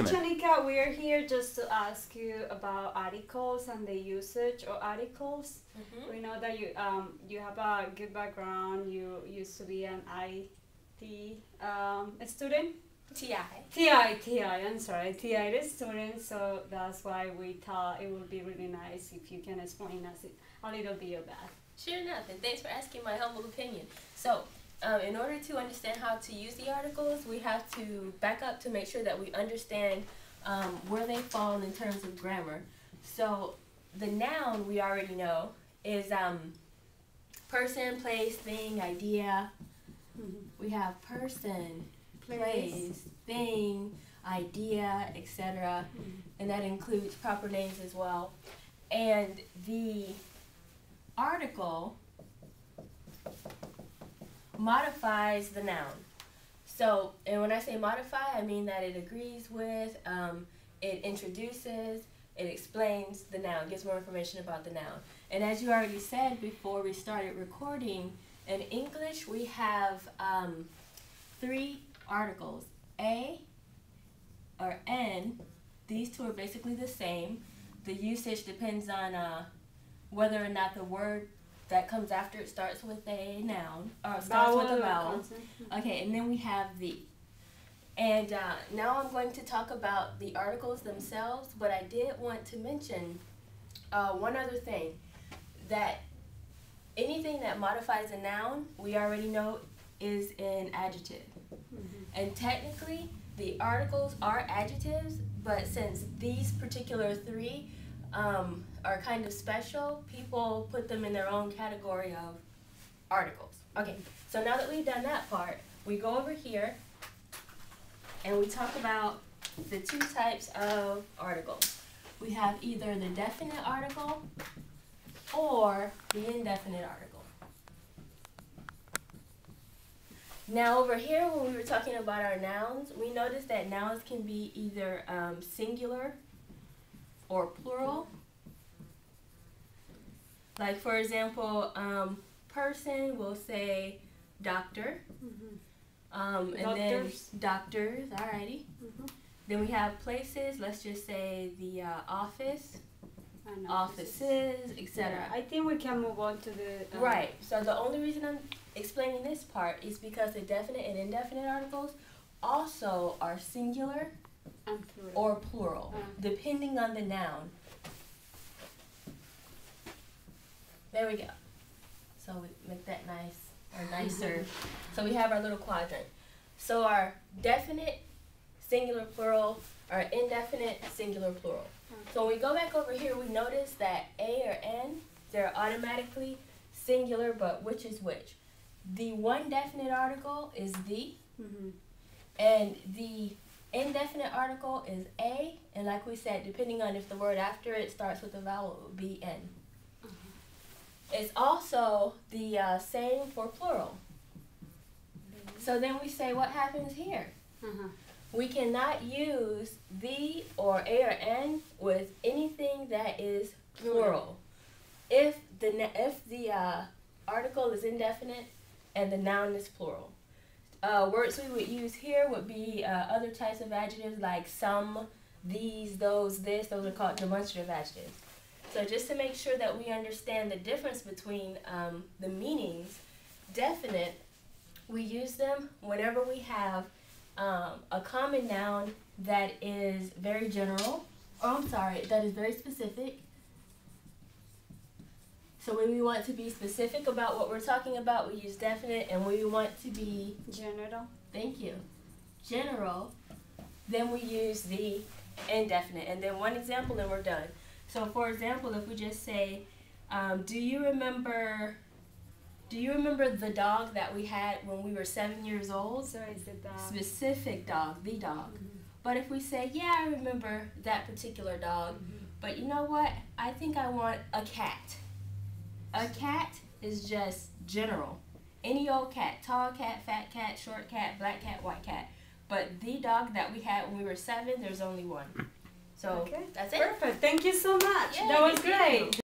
Chanika, we are here just to ask you about articles and the usage of articles. We know that you have a good background. You used to be an IT student. TI. I'm sorry, TI student. So that's why we thought it would be really nice if you can explain us a little bit of that. Sure enough, and thanks for asking my humble opinion. So, in order to understand how to use the articles, we have to back up to make sure that we understand where they fall in terms of grammar. So, the noun we already know is person, place, thing, idea. We have person, place, thing, idea, etc. And that includes proper names as well. And the article modifies the noun. So, and when I say modify, I mean that it agrees with, it introduces, it explains the noun, gives more information about the noun. And as you already said before we started recording, in English we have 3 articles, A or N. These two are basically the same. The usage depends on whether or not the word that comes after it starts with a noun, or starts with a vowel. Okay, and then we have the. And now I'm going to talk about the articles themselves, but I did want to mention one other thing, that anything that modifies a noun, we already know is an adjective. And technically, the articles are adjectives, but since these particular 3 are kind of special, people put them in their own category of articles. Okay, so now that we've done that part, we go over here and we talk about the 2 types of articles. We have either the definite article or the indefinite article. Now over here, when we were talking about our nouns, we noticed that nouns can be either singular or plural. Like for example, person, we'll say doctor. And then doctors, alrighty. Then we have places, let's just say the office, offices, etc. I think we can move on to the... Right, so the only reason I'm explaining this part is because the definite and indefinite articles also are singular or plural, depending on the noun. There we go. So we make that nice or nicer. So we have our little quadrant. So our definite, singular, plural, our indefinite, singular, plural. So when we go back over here, we notice that A or N, they're automatically singular, but which is which? The one definite article is the, and the indefinite article is A, and like we said, depending on if the word after it starts with a vowel, it would be N. It's also the same for plural. So then we say, what happens here? We cannot use the or A or N with anything that is plural. If the article is indefinite and the noun is plural. Words we would use here would be other types of adjectives like some, these, those, this. Those are called demonstrative adjectives. So just to make sure that we understand the difference between the meanings, definite, we use them whenever we have a common noun that is very general, that is very specific. So when we want to be specific about what we're talking about, we use definite, and when we want to be general, general, then we use the indefinite. And then one example and we're done. So for example, if we just say, do you remember the dog that we had when we were 7 years old? So is the dog. Specific dog, the dog. But if we say, yeah, I remember that particular dog, but you know what? I think I want a cat. A cat is just general. Any old cat, tall cat, fat cat, short cat, black cat, white cat. But the dog that we had when we were 7, there's only one. So that's it. Perfect. Thank you so much. Yeah, that was great.